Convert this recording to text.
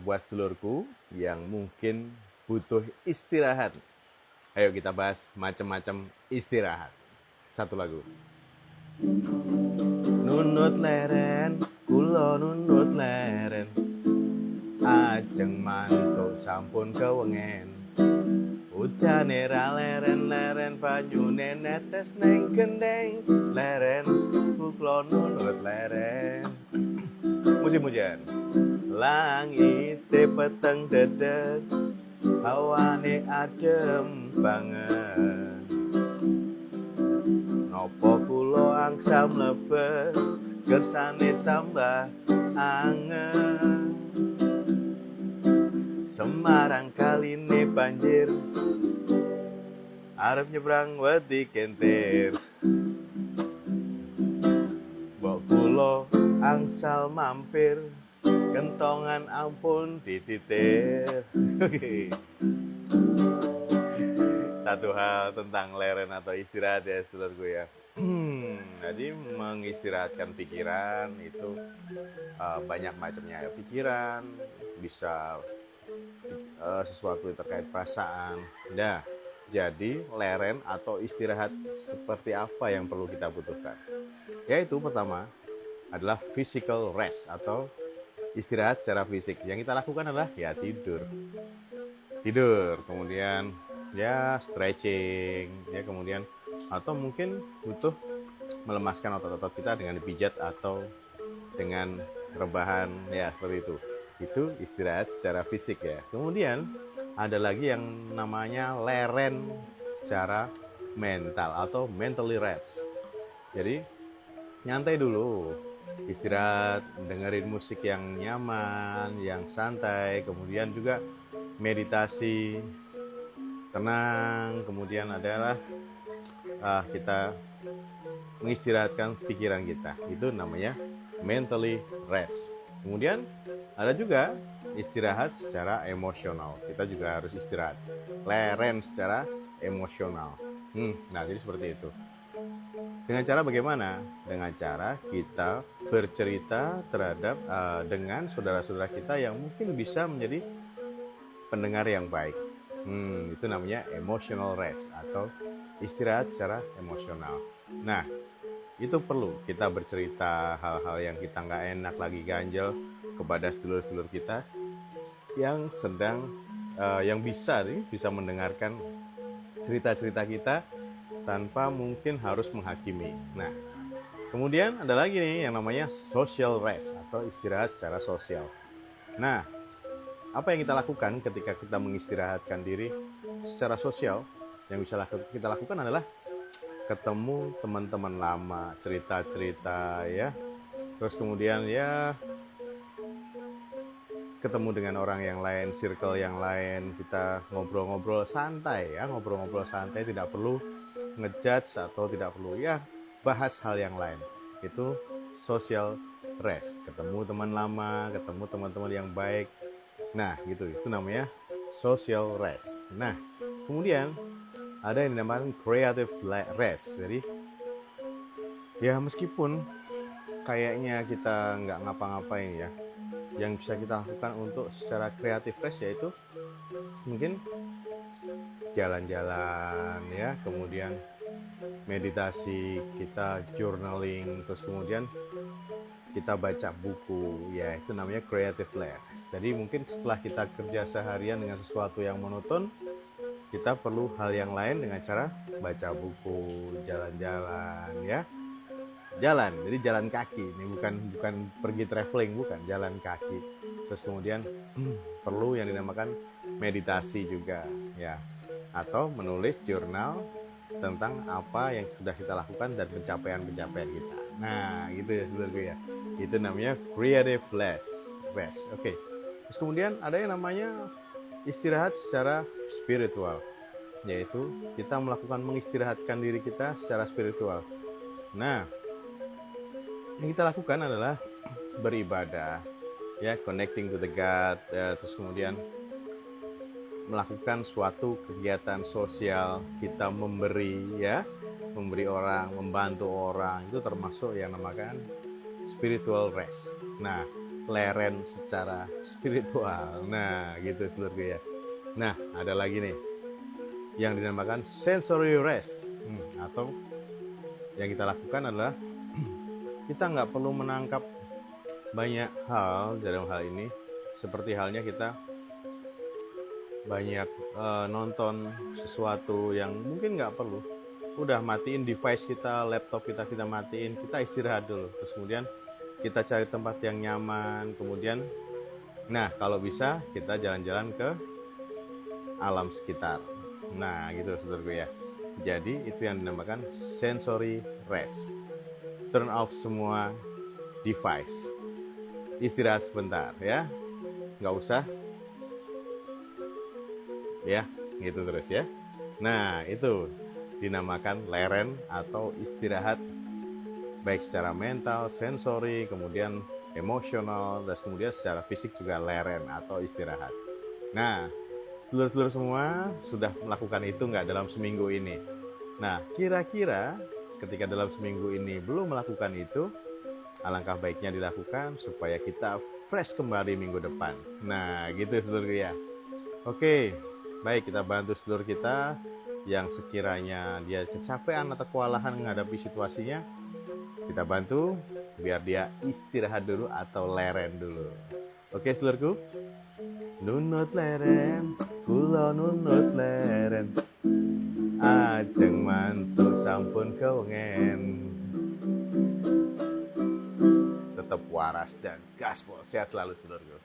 Buat sedulurku yang mungkin butuh istirahat, ayo kita bahas macam-macam istirahat. Satu lagu. Nunut leren, kulo nunut leren, ajeng mantuk sampun kewengen. Udane ra leren-leren banyune netes neng gendeng. Leren, kulo nunut leren. Musim hujan. Langite peteng dedek, hawane adem banget. Nopo kulo angsal mlebet, kersane tambah anget. Semarang kaline banjir, arep nyebrang wedi kentir. Mbok kulo angsal mampir, kentongan ampun dititir. Satu hal tentang leren atau istirahat ya sedulurku ya. Jadi mengistirahatkan pikiran itu banyak macamnya ya. Pikiran bisa sesuatu yang terkait perasaan. Nah, jadi leren atau istirahat seperti apa yang perlu kita butuhkan? Yaitu pertama adalah physical rest atau istirahat secara fisik. Yang kita lakukan adalah ya tidur, kemudian ya stretching, ya kemudian atau mungkin butuh melemaskan otot-otot kita dengan dipijat atau dengan rebahan ya seperti itu. Itu istirahat secara fisik ya. Kemudian ada lagi yang namanya leren secara mental atau mentally rest. Jadi nyantai dulu, istirahat, dengerin musik yang nyaman, yang santai, kemudian juga meditasi, tenang, kemudian adalah kita mengistirahatkan pikiran kita. Itu namanya mentally rest. Kemudian ada juga istirahat secara emosional. Kita juga harus istirahat, leren secara emosional. Nah, jadi seperti itu. Dengan cara bagaimana? Dengan cara kita bercerita terhadap dengan saudara-saudara kita yang mungkin bisa menjadi pendengar yang baik. Itu namanya emotional rest atau istirahat secara emosional. Nah, itu perlu kita bercerita hal-hal yang kita nggak enak lagi ganjel kepada sedulur-sedulur kita yang sedang yang bisa mendengarkan cerita-cerita kita tanpa mungkin harus menghakimi. Nah, kemudian ada lagi nih yang namanya social rest atau istirahat secara sosial. Nah, apa yang kita lakukan ketika kita mengistirahatkan diri secara sosial? Yang bisa kita lakukan adalah ketemu teman-teman lama, cerita-cerita ya. Terus kemudian ya ketemu dengan orang yang lain, circle yang lain, kita ngobrol-ngobrol santai ya, tidak perlu ngejudge atau tidak perlu ya bahas hal yang lain. Itu social rest, ketemu teman lama, ketemu teman-teman yang baik. Nah, gitu, itu namanya social rest. Nah, kemudian ada yang dinamakan creative rest. Jadi ya meskipun kayaknya kita nggak ngapa-ngapain ya, yang bisa kita lakukan untuk secara creative rest yaitu mungkin jalan-jalan ya, kemudian meditasi, kita journaling, terus kemudian kita baca buku ya, itu namanya creative rest. Jadi mungkin setelah kita kerja seharian dengan sesuatu yang monoton, kita perlu hal yang lain dengan cara baca buku, jalan-jalan ya. Jalan, jadi jalan kaki. Ini bukan pergi traveling, bukan, jalan kaki. Terus kemudian perlu yang dinamakan meditasi juga ya. Atau menulis jurnal tentang apa yang sudah kita lakukan dan pencapaian-pencapaian kita. Nah, gitu ya saudaraku ya. Itu namanya creative rest. Oke. Terus kemudian ada yang namanya istirahat secara spiritual, yaitu kita melakukan mengistirahatkan diri kita secara spiritual. Nah, yang kita lakukan adalah beribadah, ya, connecting to the God, ya, terus kemudian melakukan suatu kegiatan sosial, kita memberi, ya, memberi orang, membantu orang, itu termasuk yang namakan spiritual rest. Nah, leren secara spiritual. Nah, gitu sedulurku ya. Nah, ada lagi nih yang dinamakan sensory rest, atau yang kita lakukan adalah kita nggak perlu menangkap banyak hal dalam hal ini, seperti halnya kita banyak nonton sesuatu yang mungkin nggak perlu. Udah matiin device kita, laptop kita matiin, kita istirahat dulu. Terus kemudian kita cari tempat yang nyaman, kemudian nah kalau bisa kita jalan-jalan ke alam sekitar. Nah gitu saudaraku ya. Jadi itu yang dinamakan sensory rest. Turn off semua device, istirahat sebentar ya, nggak usah ya, gitu terus ya. Nah itu dinamakan leren atau istirahat, baik secara mental, sensori, kemudian emosional, dan kemudian secara fisik juga leren atau istirahat. Nah, sedulur-sedulur semua sudah melakukan itu nggak dalam seminggu ini? Nah, kira-kira ketika dalam seminggu ini belum melakukan itu, alangkah baiknya dilakukan supaya kita fresh kembali minggu depan. Nah, gitu sedulur ya. Oke, baik, kita bantu sedulur kita yang sekiranya dia kecapean atau kewalahan menghadapi situasinya. Kita bantu biar dia istirahat dulu atau leren dulu. Oke sedulurku, nunut leren, kula nunut leren, ajeng mantul sampun kewengen, tetap waras dan gaspol. Sehat selalu sedulurku.